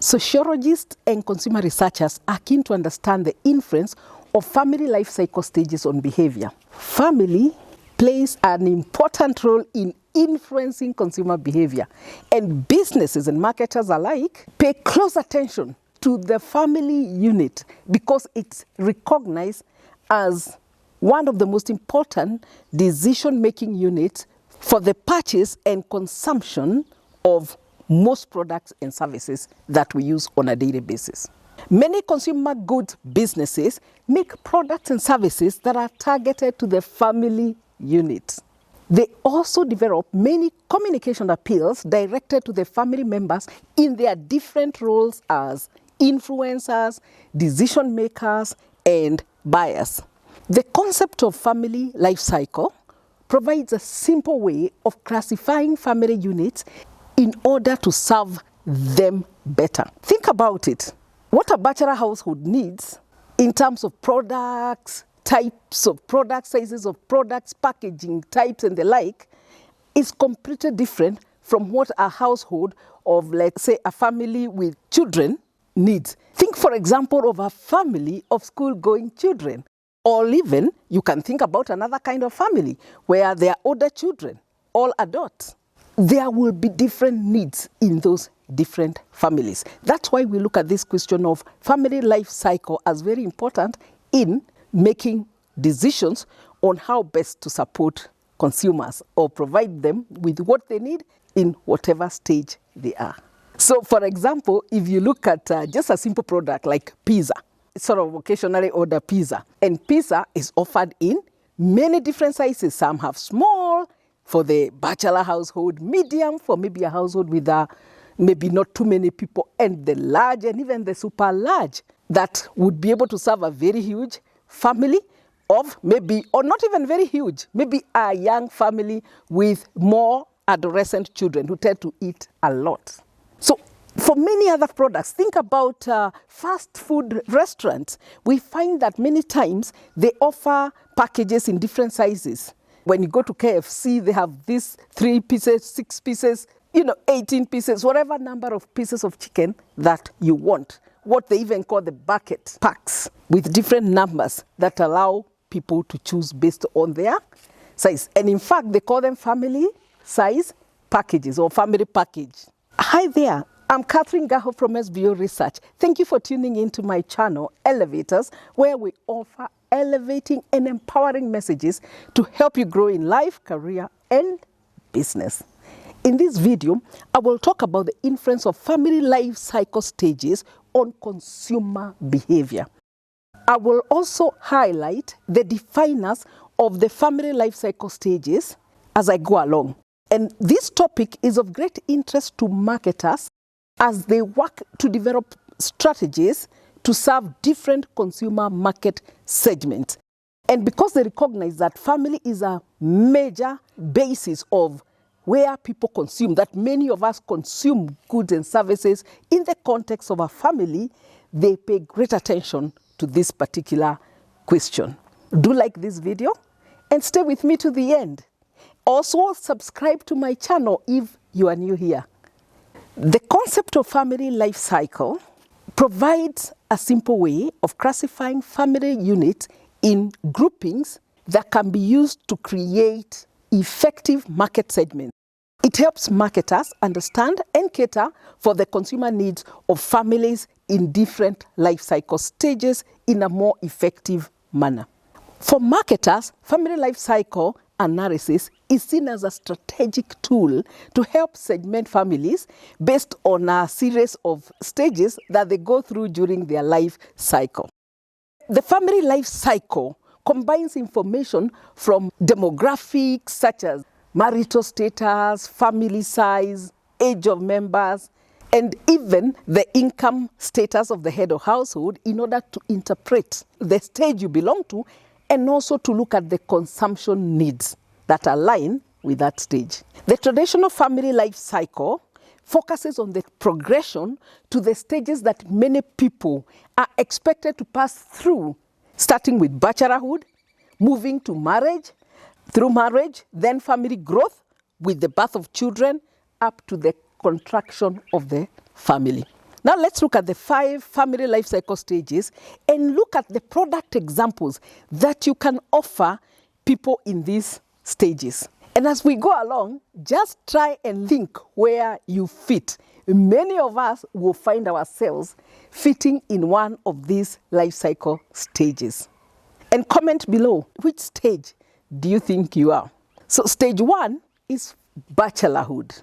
Sociologists and consumer researchers are keen to understand the influence of family life cycle stages on behavior. Family plays an important role in influencing consumer behavior, and businesses and marketers alike pay close attention to the family unit because it's recognized as one of the most important decision-making units for the purchase and consumption of most products and services that we use on a daily basis. Many consumer goods businesses make products and services that are targeted to the family unit. They also develop many communication appeals directed to the family members in their different roles as influencers, decision makers, and buyers. The concept of family life cycle provides a simple way of classifying family units in order to serve them better. Think about it. What a bachelor household needs in terms of products, types of products, sizes of products, packaging types, and the like is completely different from what a household of, let's say, a family with children needs. Think, for example, of a family of school-going children. Or even, you can think about another kind of family where there are older children, all adults. There will be different needs in those different families. That's why we look at this question of family life cycle as very important in making decisions on how best to support consumers or provide them with what they need in whatever stage they are. So, for example, if you look at just a simple product like pizza, sort of occasionally order pizza, and pizza is offered in many different sizes. Some have small for the bachelor household, medium for maybe a household with maybe not too many people, and the large and even the super large that would be able to serve a very huge family of maybe, or not even very huge, maybe a young family with more adolescent children who tend to eat a lot. So for many other products, think about fast food restaurants. We find that many times they offer packages in different sizes. When you go to KFC, they have these 3 pieces, 6 pieces, 18 pieces, whatever number of pieces of chicken that you want. What they even call the bucket packs with different numbers that allow people to choose based on their size. And in fact, they call them family size packages or family package. Hi there, I'm Catherine Ngahu from SBO Research. Thank you for tuning into my channel, Elevators, where we offer elevating and empowering messages to help you grow in life, career, and business. In this video, I will talk about the influence of family life cycle stages on consumer behavior. I will also highlight the definers of the family life cycle stages as I go along. And this topic is of great interest to marketers as they work to develop strategies to serve different consumer market segments. And because they recognize that family is a major basis of where people consume, that many of us consume goods and services in the context of a family, they pay great attention to this particular question. Do like this video and stay with me to the end. Also, subscribe to my channel if you are new here. The concept of family life cycle provides a simple way of classifying family units in groupings that can be used to create effective market segments. It helps marketers understand and cater for the consumer needs of families in different life cycle stages in a more effective manner. For marketers, family life cycle analysis is seen as a strategic tool to help segment families based on a series of stages that they go through during their life cycle. The family life cycle combines information from demographics such as marital status, family size, age of members, and even the income status of the head of household in order to interpret the stage you belong to and also to look at the consumption needs that align with that stage. The traditional family life cycle focuses on the progression to the stages that many people are expected to pass through, starting with bachelorhood, moving to marriage, through marriage, then family growth with the birth of children, up to the contraction of the family. Now let's look at the 5 family life cycle stages and look at the product examples that you can offer people in these stages. And as we go along, just try and think where you fit. Many of us will find ourselves fitting in one of these life cycle stages. And comment below, which stage do you think you are? So stage 1 is Bachelorhood.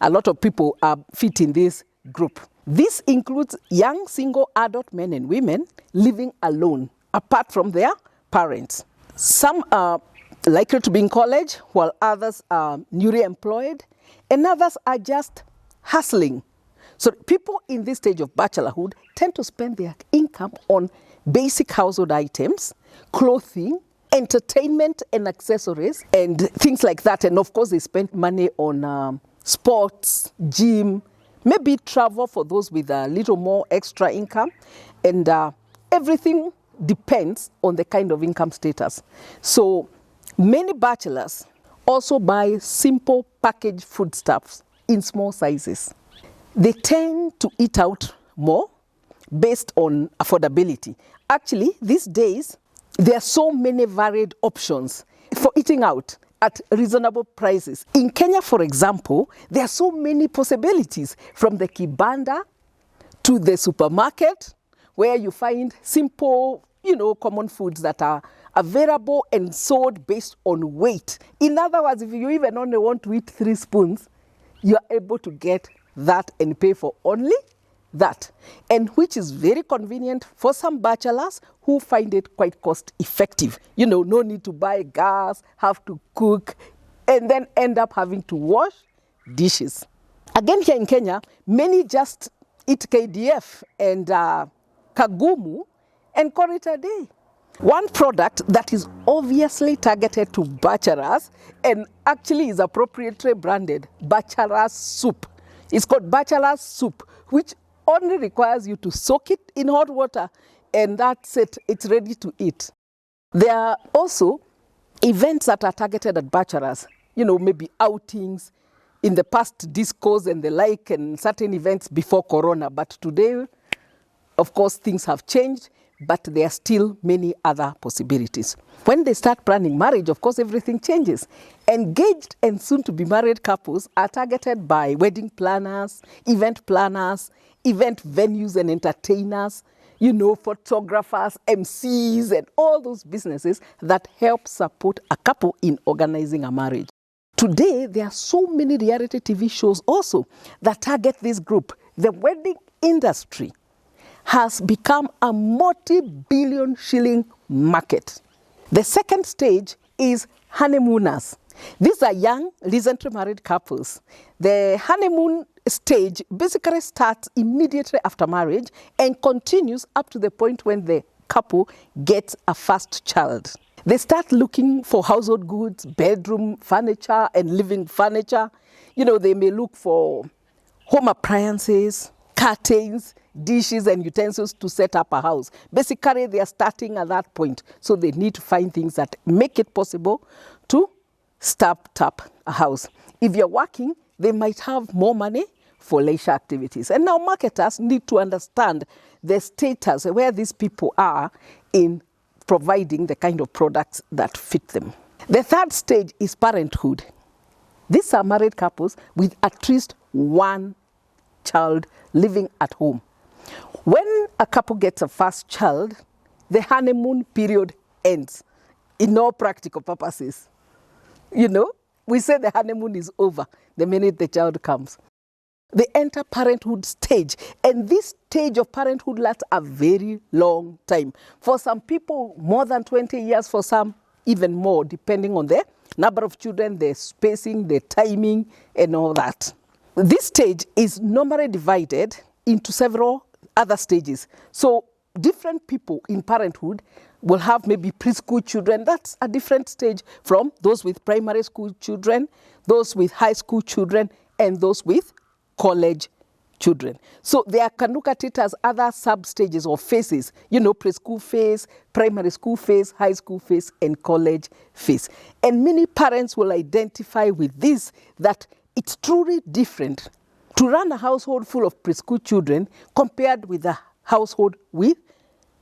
A lot of people are fit in this group. This includes young single adult men and women living alone, apart from their parents. Some are likely to be in college, while others are newly employed, and others are just hustling. So people in this stage of bachelorhood tend to spend their income on basic household items, clothing, entertainment and accessories, and things like that. And of course, they spend money on sports, gym, maybe travel for those with a little more extra income, and everything depends on the kind of income status. So many bachelors also buy simple packaged foodstuffs in small sizes. They tend to eat out more based on affordability. Actually, these days, there are so many varied options for eating out at reasonable prices. In Kenya, for example, there are so many possibilities, from the kibanda to the supermarket, where you find simple, common foods that are available and sold based on weight. In other words, if you even only want to eat 3 spoons, you are able to get that and pay for only that, and which is very convenient for some bachelors who find it quite cost effective. No need to buy gas, have to cook, and then end up having to wash dishes. Again, here in Kenya, many just eat KDF and kagumu and call it a day. One product that is obviously targeted to bachelors and actually is appropriately branded bachelor's soup. It's called bachelor's soup, which only requires you to soak it in hot water, and that's it. It's ready to eat. There are also events that are targeted at bachelors, maybe outings, in the past discos and the like, and certain events before Corona. But today, of course, things have changed, but there are still many other possibilities. When they start planning marriage, of course, everything changes. Engaged and soon-to-be married couples are targeted by wedding planners, event venues and entertainers, photographers, MCs, and all those businesses that help support a couple in organizing a marriage. Today, there are so many reality TV shows also that target this group. The wedding industry has become a multi-billion shilling market. The second stage is honeymooners. These are young, recently married couples. The honeymoon stage basically starts immediately after marriage and continues up to the point when the couple gets a first child. They start looking for household goods, bedroom furniture and living furniture. They may look for home appliances, curtains, dishes and utensils to set up a house. Basically, they are starting at that point. So they need to find things that make it possible to start up a house. If you're working, they might have more money for leisure activities. And now marketers need to understand the status where these people are in providing the kind of products that fit them. The third stage is parenthood. These are married couples with at least one child living at home. When a couple gets a first child, the honeymoon period ends in all practical purposes. We say the honeymoon is over the minute the child comes. They enter parenthood stage, and this stage of parenthood lasts a very long time. For some people, more than 20 years, for some, even more, depending on the number of children, the spacing, the timing, and all that. This stage is normally divided into several other stages. So different people in parenthood will have maybe preschool children. That's a different stage from those with primary school children, those with high school children, and those with college children. So they can look at it as other sub-stages or phases, preschool phase, primary school phase, high school phase, and college phase. And many parents will identify with this, that it's truly different to run a household full of preschool children compared with a household with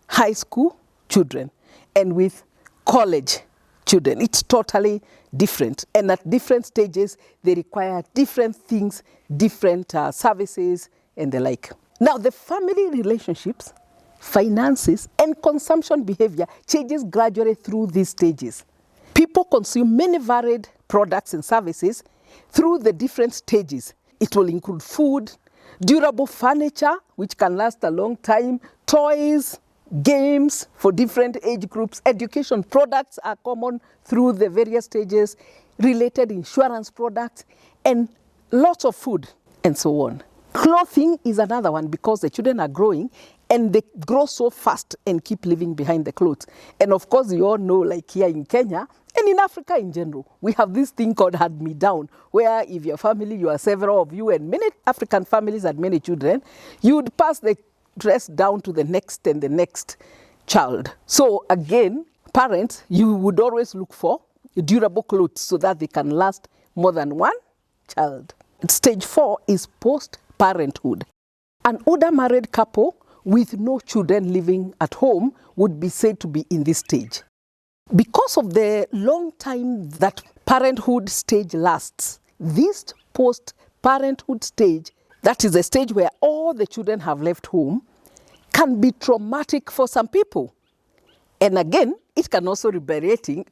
high school children and with college children. It's totally different. And at different stages, they require different things, different services and the like. Now, the family relationships, finances, and consumption behavior changes gradually through these stages. People consume many varied products and services through the different stages. It will include food, durable furniture, which can last a long time, toys, games for different age groups, education products are common through the various stages, related insurance products, and lots of food, and so on. Clothing is another one because the children are growing and they grow so fast and keep leaving behind the clothes. And of course, you all know, like here in Kenya, and in Africa in general, we have this thing called hand-me-down, where if your family, you are several of you, and many African families had many children, you would pass the dress down to the next and the next child. So again, parents, you would always look for durable clothes so that they can last more than one child. Stage 4 is post-parenthood. An older married couple with no children living at home would be said to be in this stage. Because of the long time that parenthood stage lasts, this post-parenthood stage, that is the stage where all the children have left home, can be traumatic for some people. And again, it can also be liberating.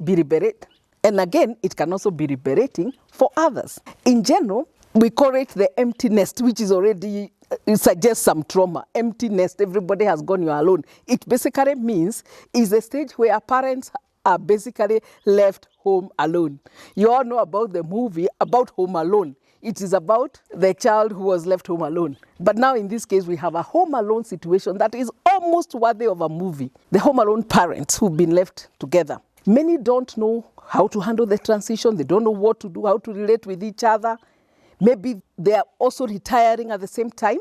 And again, it can also be liberating for others. In general, we call it the empty nest, which is already, it suggests some trauma. Empty nest, everybody has gone, you're alone. It basically means is a stage where parents are basically left home alone. You all know about the movie about Home Alone. It is about the child who was left home alone. But now in this case, we have a home alone situation that is almost worthy of a movie. The home alone parents who've been left together. Many don't know how to handle the transition. They don't know what to do, how to relate with each other. Maybe they are also retiring at the same time.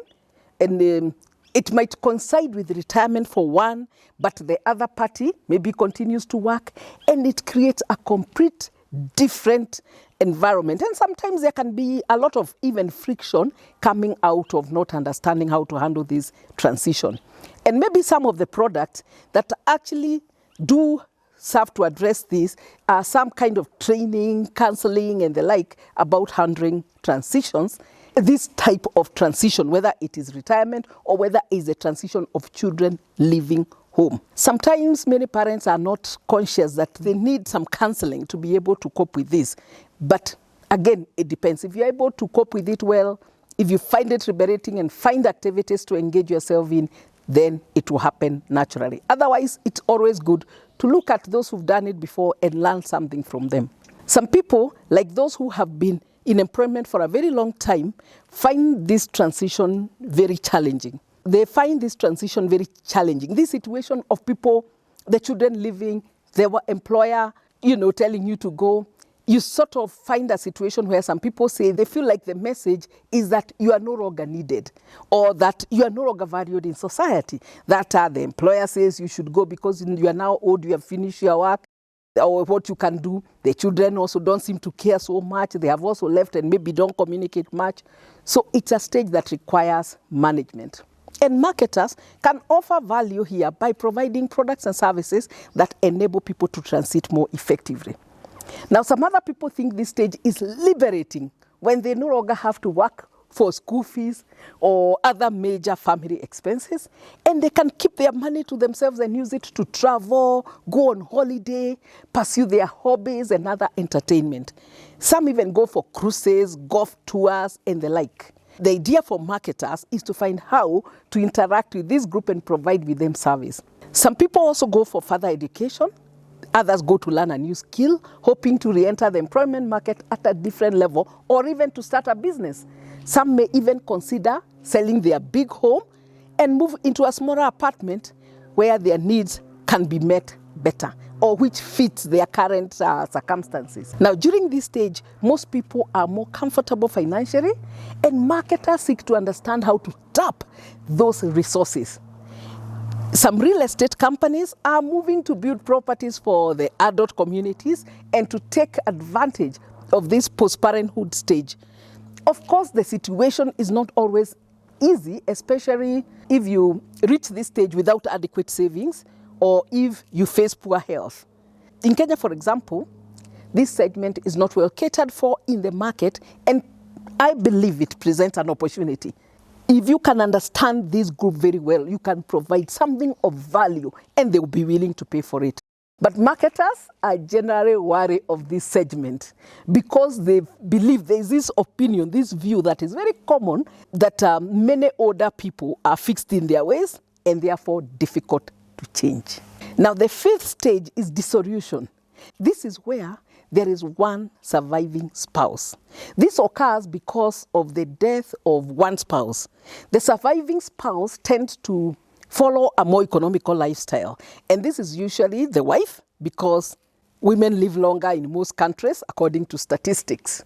And it might coincide with retirement for one, but the other party maybe continues to work. And it creates a complete different environment. And sometimes there can be a lot of even friction coming out of not understanding how to handle this transition. And maybe some of the products that actually do serve to address this are some kind of training, counseling, and the like about handling transitions. This type of transition, whether it is retirement or whether it is a transition of children leaving home. Sometimes many parents are not conscious that they need some counseling to be able to cope with this. But again, it depends. If you're able to cope with it well, if you find it liberating and find activities to engage yourself in, then it will happen naturally. Otherwise, it's always good to look at those who've done it before and learn something from them. Some people, like those who have been in employment for a very long time, find this transition very challenging. They find this transition very challenging. This situation of people, the children leaving, their employer, telling you to go. You sort of find a situation where some people say they feel like the message is that you are no longer needed or that you are no longer valued in society. That the employer says you should go because you are now old, you have finished your work, or what you can do. The children also don't seem to care so much. They have also left and maybe don't communicate much. So it's a stage that requires management. And marketers can offer value here by providing products and services that enable people to transit more effectively. Now, some other people think this stage is liberating when they no longer have to work for school fees or other major family expenses, and they can keep their money to themselves and use it to travel, go on holiday, pursue their hobbies and other entertainment. Some even go for cruises, golf tours, and the like. The idea for marketers is to find how to interact with this group and provide with them service. Some people also go for further education. Others go to learn a new skill, hoping to re-enter the employment market at a different level or even to start a business. Some may even consider selling their big home and move into a smaller apartment where their needs can be met better or which fits their current circumstances. Now, during this stage, most people are more comfortable financially, and marketers seek to understand how to tap those resources. Some real estate companies are moving to build properties for the adult communities and to take advantage of this post-parenthood stage. Of course, the situation is not always easy, especially if you reach this stage without adequate savings or if you face poor health. In Kenya, for example, this segment is not well catered for in the market, and I believe it presents an opportunity. If you can understand this group very well, you can provide something of value and they will be willing to pay for it. But marketers are generally wary of this segment because they believe there is this opinion, this view that is very common, that many older people are fixed in their ways and therefore difficult to change. Now, the fifth stage is dissolution. This is where there is one surviving spouse. This occurs because of the death of one spouse. The surviving spouse tends to follow a more economical lifestyle. And this is usually the wife, because women live longer in most countries, according to statistics.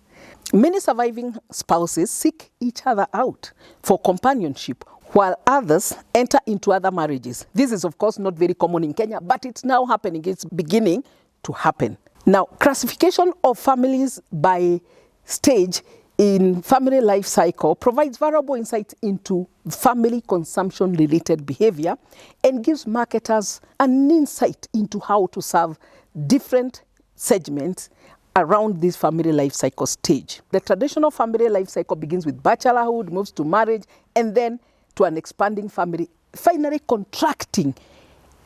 Many surviving spouses seek each other out for companionship, while others enter into other marriages. This is, of course, not very common in Kenya, but it's now happening. It's beginning to happen. Now, classification of families by stage in family life cycle provides valuable insights into family consumption-related behavior and gives marketers an insight into how to serve different segments around this family life cycle stage. The traditional family life cycle begins with bachelorhood, moves to marriage, and then to an expanding family, finally contracting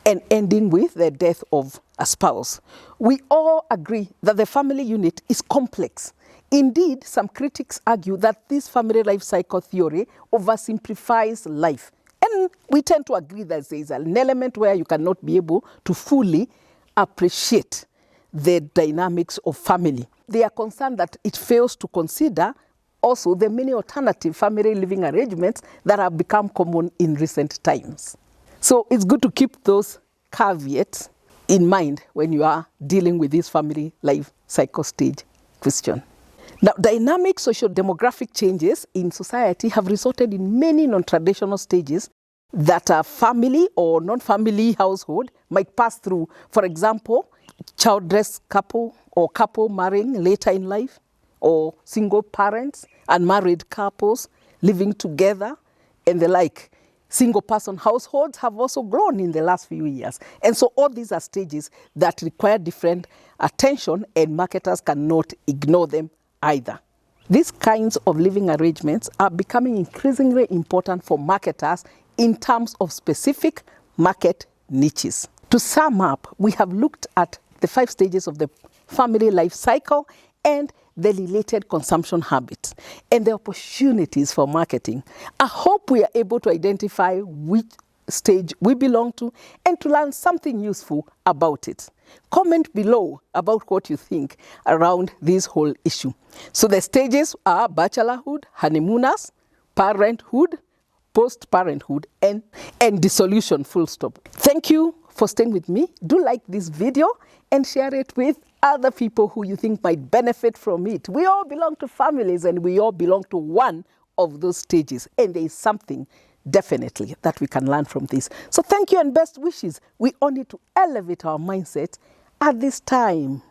and ending with the death of a spouse. We all agree that the family unit is complex. Indeed, some critics argue that this family life cycle theory oversimplifies life. And we tend to agree that there is an element where you cannot be able to fully appreciate the dynamics of family. They are concerned that it fails to consider also the many alternative family living arrangements that have become common in recent times. So it's good to keep those caveats in mind when you are dealing with this family life cycle stage question. Now, dynamic socio-demographic changes in society have resulted in many non-traditional stages that a family or non-family household might pass through. For example, childless couple or couple marrying later in life, or single parents and married couples living together and the like. Single person households have also grown in the last few years. And so all these are stages that require different attention, and marketers cannot ignore them either. These kinds of living arrangements are becoming increasingly important for marketers in terms of specific market niches. To sum up, we have looked at the 5 stages of the family life cycle and the related consumption habits and the opportunities for marketing. I hope we are able to identify which stage we belong to and to learn something useful about it. Comment below about what you think around this whole issue. So the stages are bachelorhood, honeymooners, parenthood, post-parenthood, and dissolution, full stop. Thank you for staying with me. Do like this video and share it with other people who you think might benefit from it. We all belong to families and we all belong to one of those stages. And there is something definitely that we can learn from this. So thank you and best wishes. We all need to elevate our mindset at this time.